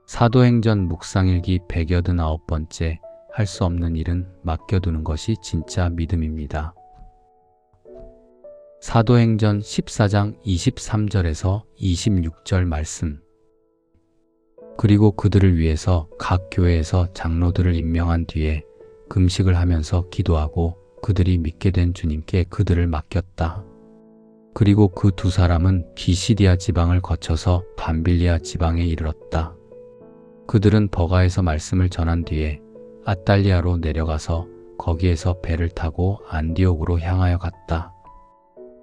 사도행전 묵상일기 189번째 할 수 없는 일은 맡겨두는 것이 진짜 믿음입니다. 사도행전 14장 23절에서 26절 말씀. 그리고 그들을 위해서 각 교회에서 장로들을 임명한 뒤에 금식을 하면서 기도하고 그들이 믿게 된 주님께 그들을 맡겼다. 그리고 그 두 사람은 비시디아 지방을 거쳐서 밤빌리아 지방에 이르렀다. 그들은 버가에서 말씀을 전한 뒤에 아탈리아로 내려가서 거기에서 배를 타고 안디옥으로 향하여 갔다.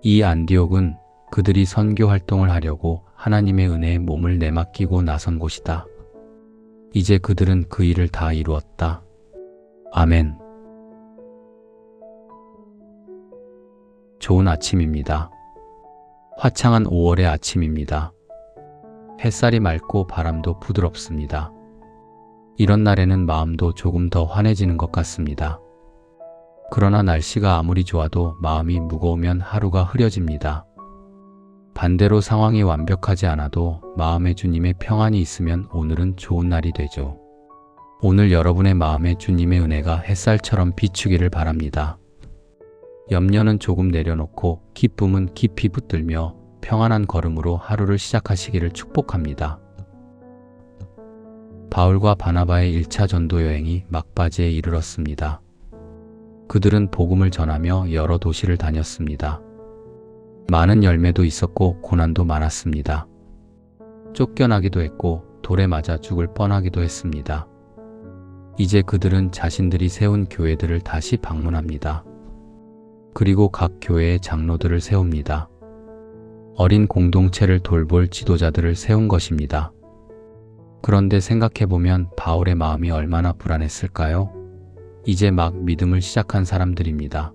이 안디옥은 그들이 선교 활동을 하려고 하나님의 은혜에 몸을 내맡기고 나선 곳이다. 이제 그들은 그 일을 다 이루었다. 아멘. 좋은 아침입니다. 화창한 5월의 아침입니다. 햇살이 맑고 바람도 부드럽습니다. 이런 날에는 마음도 조금 더 환해지는 것 같습니다. 그러나 날씨가 아무리 좋아도 마음이 무거우면 하루가 흐려집니다. 반대로 상황이 완벽하지 않아도 마음에 주님의 평안이 있으면 오늘은 좋은 날이 되죠. 오늘 여러분의 마음에 주님의 은혜가 햇살처럼 비추기를 바랍니다. 염려는 조금 내려놓고 기쁨은 깊이 붙들며 평안한 걸음으로 하루를 시작하시기를 축복합니다. 바울과 바나바의 1차 전도 여행이 막바지에 이르렀습니다. 그들은 복음을 전하며 여러 도시를 다녔습니다. 많은 열매도 있었고 고난도 많았습니다. 쫓겨나기도 했고 돌에 맞아 죽을 뻔하기도 했습니다. 이제 그들은 자신들이 세운 교회들을 다시 방문합니다. 그리고 각 교회의 장로들을 세웁니다. 어린 공동체를 돌볼 지도자들을 세운 것입니다. 그런데 생각해보면 바울의 마음이 얼마나 불안했을까요? 이제 막 믿음을 시작한 사람들입니다.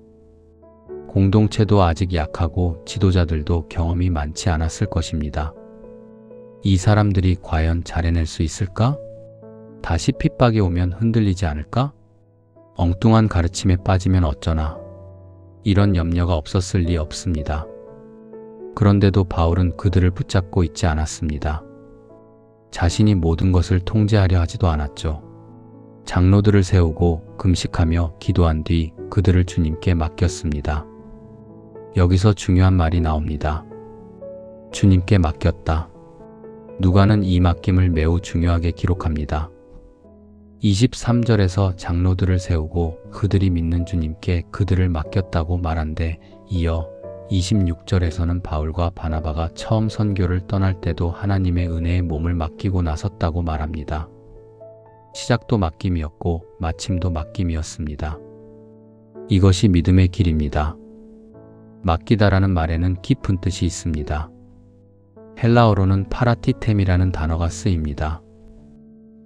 공동체도 아직 약하고 지도자들도 경험이 많지 않았을 것입니다. 이 사람들이 과연 잘 해낼 수 있을까? 다시 핍박이 오면 흔들리지 않을까? 엉뚱한 가르침에 빠지면 어쩌나? 이런 염려가 없었을 리 없습니다. 그런데도 바울은 그들을 붙잡고 있지 않았습니다. 자신이 모든 것을 통제하려 하지도 않았죠. 장로들을 세우고 금식하며 기도한 뒤 그들을 주님께 맡겼습니다. 여기서 중요한 말이 나옵니다. 주님께 맡겼다. 누가는 이 맡김을 매우 중요하게 기록합니다. 23절에서 장로들을 세우고 그들이 믿는 주님께 그들을 맡겼다고 말한데 이어 26절에서는 바울과 바나바가 처음 선교를 떠날 때도 하나님의 은혜에 몸을 맡기고 나섰다고 말합니다. 시작도 맡김이었고 마침도 맡김이었습니다. 이것이 믿음의 길입니다. 맡기다라는 말에는 깊은 뜻이 있습니다. 헬라어로는 파라티템이라는 단어가 쓰입니다.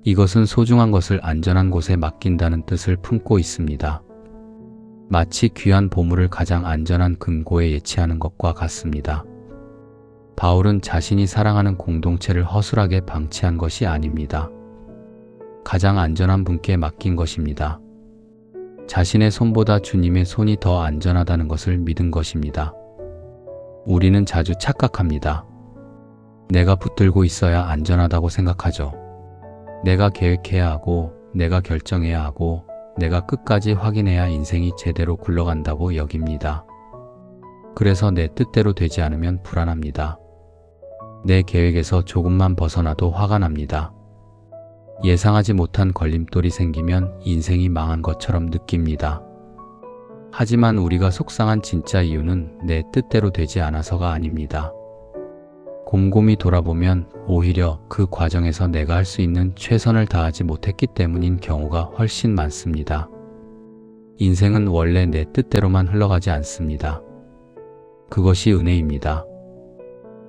이것은 소중한 것을 안전한 곳에 맡긴다는 뜻을 품고 있습니다. 마치 귀한 보물을 가장 안전한 금고에 예치하는 것과 같습니다. 바울은 자신이 사랑하는 공동체를 허술하게 방치한 것이 아닙니다. 가장 안전한 분께 맡긴 것입니다. 자신의 손보다 주님의 손이 더 안전하다는 것을 믿은 것입니다. 우리는 자주 착각합니다. 내가 붙들고 있어야 안전하다고 생각하죠. 내가 계획해야 하고, 내가 결정해야 하고, 내가 끝까지 확인해야 인생이 제대로 굴러간다고 여깁니다. 그래서 내 뜻대로 되지 않으면 불안합니다. 내 계획에서 조금만 벗어나도 화가 납니다. 예상하지 못한 걸림돌이 생기면 인생이 망한 것처럼 느낍니다. 하지만 우리가 속상한 진짜 이유는 내 뜻대로 되지 않아서가 아닙니다. 곰곰이 돌아보면 오히려 그 과정에서 내가 할 수 있는 최선을 다하지 못했기 때문인 경우가 훨씬 많습니다. 인생은 원래 내 뜻대로만 흘러가지 않습니다. 그것이 은혜입니다.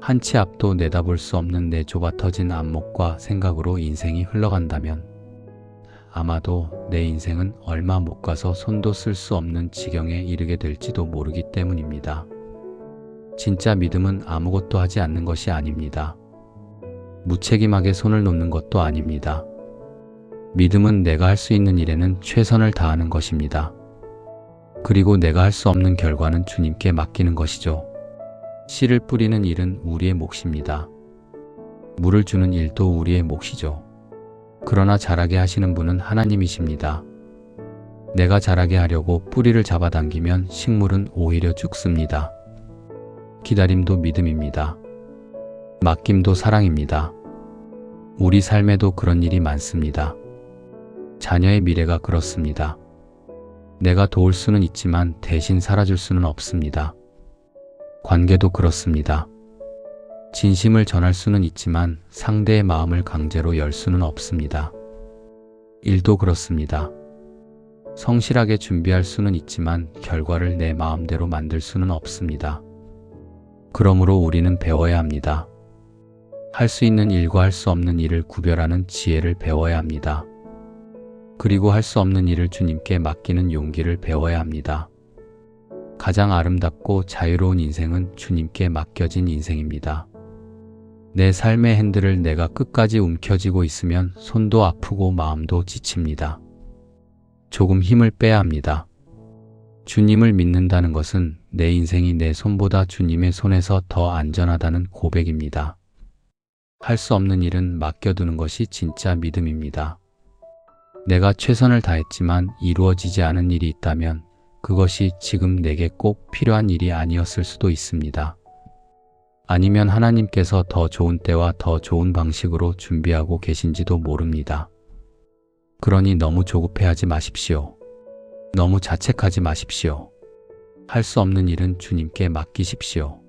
한 치 앞도 내다볼 수 없는 내 좁아터진 안목과 생각으로 인생이 흘러간다면 아마도 내 인생은 얼마 못 가서 손도 쓸 수 없는 지경에 이르게 될지도 모르기 때문입니다. 진짜 믿음은 아무것도 하지 않는 것이 아닙니다. 무책임하게 손을 놓는 것도 아닙니다. 믿음은 내가 할 수 있는 일에는 최선을 다하는 것입니다. 그리고 내가 할 수 없는 결과는 주님께 맡기는 것이죠. 씨를 뿌리는 일은 우리의 몫입니다. 물을 주는 일도 우리의 몫이죠. 그러나 자라게 하시는 분은 하나님이십니다. 내가 자라게 하려고 뿌리를 잡아당기면 식물은 오히려 죽습니다. 기다림도 믿음입니다. 맡김도 사랑입니다. 우리 삶에도 그런 일이 많습니다. 자녀의 미래가 그렇습니다. 내가 도울 수는 있지만 대신 살아줄 수는 없습니다. 관계도 그렇습니다. 진심을 전할 수는 있지만 상대의 마음을 강제로 열 수는 없습니다. 일도 그렇습니다. 성실하게 준비할 수는 있지만 결과를 내 마음대로 만들 수는 없습니다. 그러므로 우리는 배워야 합니다. 할 수 있는 일과 할 수 없는 일을 구별하는 지혜를 배워야 합니다. 그리고 할 수 없는 일을 주님께 맡기는 용기를 배워야 합니다. 가장 아름답고 자유로운 인생은 주님께 맡겨진 인생입니다. 내 삶의 핸들을 내가 끝까지 움켜쥐고 있으면 손도 아프고 마음도 지칩니다. 조금 힘을 빼야 합니다. 주님을 믿는다는 것은 내 인생이 내 손보다 주님의 손에서 더 안전하다는 고백입니다. 할 수 없는 일은 맡겨두는 것이 진짜 믿음입니다. 내가 최선을 다했지만 이루어지지 않은 일이 있다면 그것이 지금 내게 꼭 필요한 일이 아니었을 수도 있습니다. 아니면 하나님께서 더 좋은 때와 더 좋은 방식으로 준비하고 계신지도 모릅니다. 그러니 너무 조급해하지 마십시오. 너무 자책하지 마십시오. 할 수 없는 일은 주님께 맡기십시오.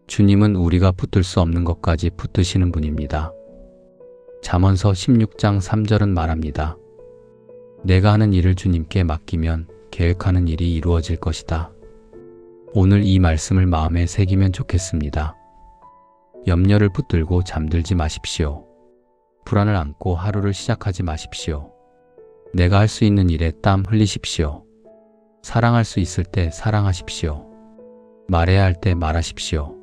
주님은 우리가 붙들 수 없는 것까지 붙드시는 분입니다. 잠언서 16장 3절은 말합니다. 내가 하는 일을 주님께 맡기면 계획하는 일이 이루어질 것이다. 오늘 이 말씀을 마음에 새기면 좋겠습니다. 염려를 붙들고 잠들지 마십시오. 불안을 안고 하루를 시작하지 마십시오. 내가 할 수 있는 일에 땀 흘리십시오. 사랑할 수 있을 때 사랑하십시오. 말해야 할 때 말하십시오.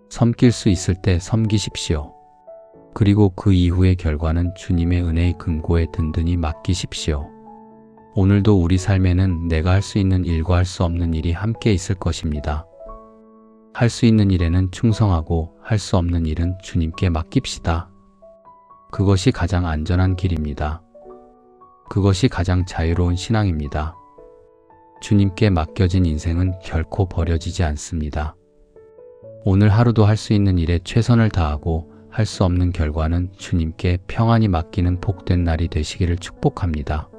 섬길 수 있을 때 섬기십시오. 그리고 그 이후의 결과는 주님의 은혜의 금고에 든든히 맡기십시오. 오늘도 우리 삶에는 내가 할 수 있는 일과 할 수 없는 일이 함께 있을 것입니다. 할 수 있는 일에는 충성하고 할 수 없는 일은 주님께 맡깁시다. 그것이 가장 안전한 길입니다. 그것이 가장 자유로운 신앙입니다. 주님께 맡겨진 인생은 결코 버려지지 않습니다. 오늘 하루도 할 수 있는 일에 최선을 다하고 할 수 없는 결과는 주님께 평안히 맡기는 복된 날이 되시기를 축복합니다.